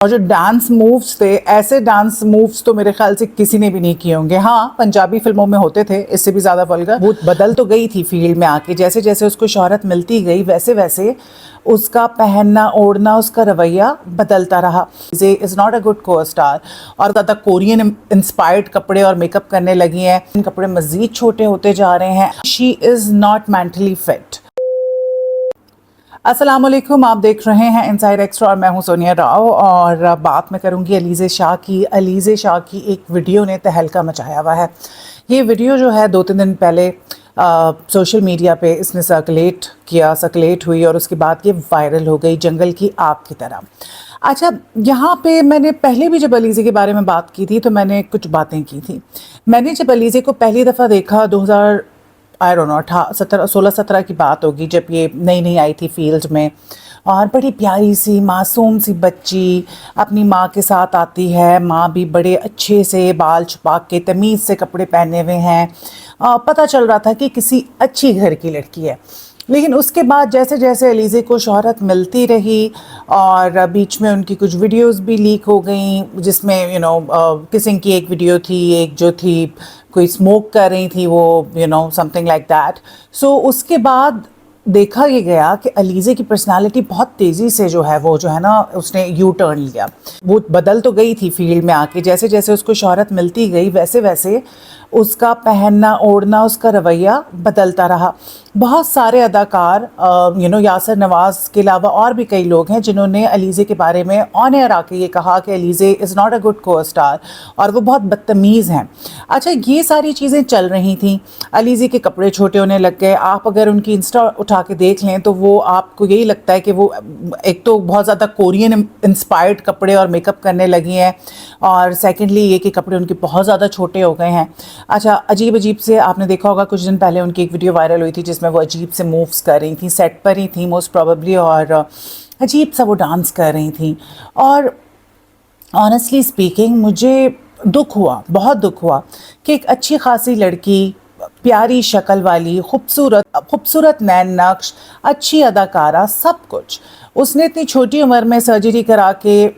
اور جو dance moves تھے، ایسے ڈانس مووز تو میرے خیال سے کسی نے بھی نہیں کیے ہوں گے. ہاں پنجابی فلموں میں ہوتے تھے اس سے بھی زیادہ ولگر. وہ بدل تو گئی تھی فیلڈ میں آ کے، جیسے جیسے اس کو شہرت ملتی گئی ویسے ویسے اس کا پہننا اوڑھنا، اس کا رویہ بدلتا رہا. از ناٹ اے گڈ کو اسٹار. اور زیادہ کورین انسپائرڈ کپڑے اور میک اپ کرنے لگی ہیں. کپڑے مزید چھوٹے ہوتے جا رہے ہیں. شی از ناٹ مینٹلی فٹ. السلام علیکم، آپ دیکھ رہے ہیں انسائڈ ایکسٹرا اور میں ہوں سونیا راؤ. اور بات میں کروں گی علیزہ شاہ کی. علیزہ شاہ کی ایک ویڈیو نے تہلکہ مچایا ہوا ہے. یہ ویڈیو جو ہے 2-3 دن پہلے سوشل میڈیا پہ اس نے سرکولیٹ ہوئی اور اس کے بعد یہ وائرل ہو گئی جنگل کی آگ کی طرح. اچھا، یہاں پہ میں نے پہلے بھی جب علیزہ کے بارے میں بات کی تھی تو میں نے کچھ باتیں کی تھیں. میں نے جب علیزہ کو پہلی دفعہ دیکھا 16-17 کی بات ہوگی، جب یہ نئی آئی تھی فیلڈ میں، اور بڑی پیاری سی معصوم سی بچی اپنی ماں کے ساتھ آتی ہے. ماں بھی بڑے اچھے سے بال چھپا کے تمیز سے کپڑے پہنے ہوئے ہیں. پتہ چل رہا تھا کہ کسی اچھی گھر کی لڑکی ہے. لیکن اس کے بعد جیسے جیسے علیزہ کو شہرت ملتی رہی اور بیچ میں ان کی کچھ ویڈیوز بھی لیک ہو گئیں، جس میں کسنگ کی ایک ویڈیو تھی، ایک جو تھی کوئی اسموک کر رہی تھی وہ سم تھنگ لائک دیٹ. سو اس کے بعد دیکھا یہ گیا کہ علیزہ کی پرسنالٹی بہت تیزی سے جو ہے اس نے یو ٹرن لیا. وہ بدل تو گئی تھی فیلڈ میں آ کے، جیسے جیسے اس کو شہرت ملتی گئی ویسے ویسے اس کا پہننا اوڑھنا، اس کا رویہ بدلتا رہا. بہت سارے اداکار یاسر نواز کے علاوہ اور بھی کئی لوگ ہیں جنہوں نے علیزہ کے بارے میں آن ایئر آ کے یہ کہا کہ Alizeh is not a good کو اسٹار اور وہ بہت بدتمیز ہیں. اچھا، یہ ساری چیزیں چل رہی تھیں. علیزہ کے کپڑے چھوٹے ہونے لگ گئے. آپ اگر ان کی انسٹا اٹھا کے دیکھ لیں تو وہ آپ کو یہی لگتا ہے کہ وہ ایک تو بہت زیادہ کورین انسپائرڈ کپڑے اور میک اپ کرنے لگی ہیں، اور سیکنڈلی یہ کہ کپڑے ان کے بہت زیادہ چھوٹے ہو گئے ہیں. اچھا، عجیب سے آپ نے دیکھا ہوگا کچھ دن پہلے ان کی ایک ویڈیو وائرل ہوئی تھی جس میں وہ عجیب سے مووز کر رہی تھیں، سیٹ پر ہی تھیں موسٹ پروبیبلی، اور عجیب سا وہ ڈانس کر رہی تھیں. اور آنیسٹلی اسپیکنگ مجھے بہت دکھ ہوا کہ ایک اچھی خاصی لڑکی، پیاری شکل والی، خوبصورت نین نقش، اچھی اداکارہ، سب کچھ، اس نے اتنی چھوٹی عمر میں سرجری کرا کے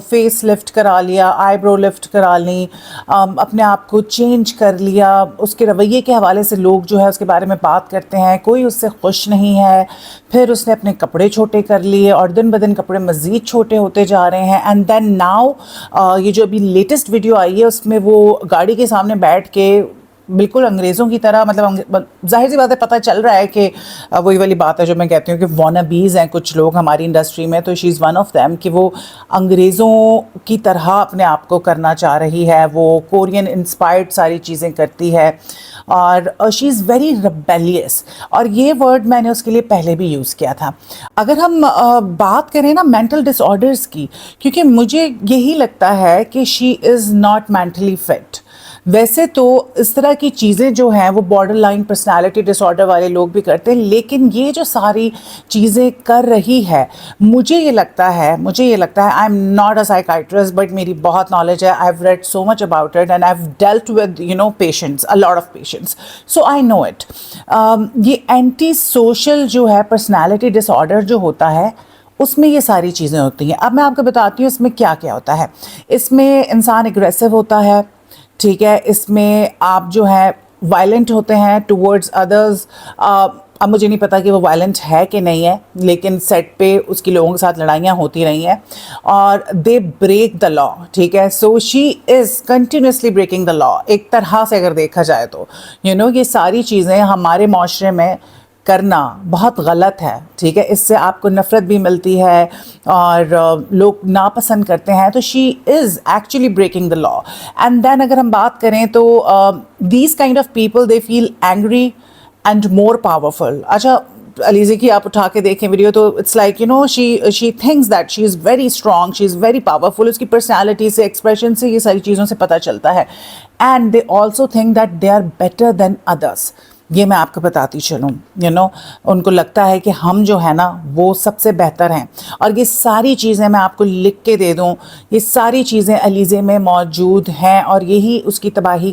فیس لفٹ کرا لیا، آئی برو لفٹ کرا لی، اپنے آپ کو چینج کر لیا. اس کے رویے کے حوالے سے لوگ جو ہے اس کے بارے میں بات کرتے ہیں، کوئی اس سے خوش نہیں ہے. پھر اس نے اپنے کپڑے چھوٹے کر لیے اور دن بدن کپڑے مزید چھوٹے ہوتے جا رہے ہیں. اینڈ دین ناؤ یہ جو ابھی لیٹسٹ ویڈیو آئی ہے اس میں وہ گاڑی کے سامنے بیٹھ کے بالکل انگریزوں کی طرح، مطلب ظاہر سی بات ہے، پتہ چل رہا ہے کہ وہی والی بات ہے جو میں کہتی ہوں کہ وانابیز ہیں کچھ لوگ ہماری انڈسٹری میں، تو she is one of them, کہ وہ انگریزوں کی طرح اپنے آپ کو کرنا چاہ رہی ہے. وہ کورین انسپائرڈ ساری چیزیں کرتی ہے اور شی از ویری ریبیلیس. اور یہ ورڈ میں نے اس کے لیے پہلے بھی یوز کیا تھا. اگر ہم بات کریں نا مینٹل ڈس آرڈرس کی، کیونکہ مجھے یہی لگتا ہے کہ شی از ناٹ مینٹلی فٹ. ویسے تو اس طرح کی چیزیں جو ہیں وہ بارڈر لائن پرسنالٹی ڈس آرڈر والے لوگ بھی کرتے ہیں، لیکن یہ جو ساری چیزیں کر رہی ہے، مجھے یہ لگتا ہے I am not a psychiatrist but میری بہت نالج ہے. I have read so much about it and I have dealt with patients, a lot of patients, so I know it. یہ اینٹی سوشل جو ہے پرسنالٹی ڈس order جو ہوتا ہے، اس میں یہ ساری چیزیں ہوتی ہیں. اب میں آپ کو بتاتی ہوں اس میں کیا ہوتا ہے. اس میں انسان اگریسو ہوتا ہے، ٹھیک ہے. اس میں آپ جو ہے وائلنٹ ہوتے ہیں ٹورڈز ادرز. اب مجھے نہیں پتا کہ وہ وائلنٹ ہے کہ نہیں ہے، لیکن سیٹ پہ اس کی لوگوں کے ساتھ لڑائیاں ہوتی رہی ہیں اور دے بریک دا لا، ٹھیک ہے. سو شی از کنٹینیوسلی بریکنگ دا لا. ایک طرح سے اگر دیکھا جائے تو یہ ساری چیزیں ہمارے معاشرے میں کرنا بہت غلط ہے، ٹھیک ہے. اس سے آپ کو نفرت بھی ملتی ہے اور لوگ ناپسند کرتے ہیں. تو she is actually breaking the law. And then اگر ہم بات کریں تو these kind of people they feel angry and more powerful. اچھا، علیزہ کی آپ اٹھا کے دیکھیں ویڈیو تو it's like she thinks that she is very strong, she is very powerful. اس کی پرسنالٹی سے، ایکسپریشن سے، یہ ساری چیزوں سے پتہ چلتا ہے. And they also think that they are better than others. یہ میں آپ کو بتاتی چلوں، ان کو لگتا ہے کہ ہم جو ہے نا وہ سب سے بہتر ہیں. اور یہ ساری چیزیں میں آپ کو لکھ کے دے دوں، یہ ساری چیزیں علیزہ میں موجود ہیں اور یہی اس کی تباہی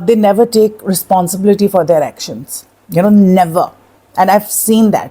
they never take responsibility for their actions, you know, never, and I've seen that।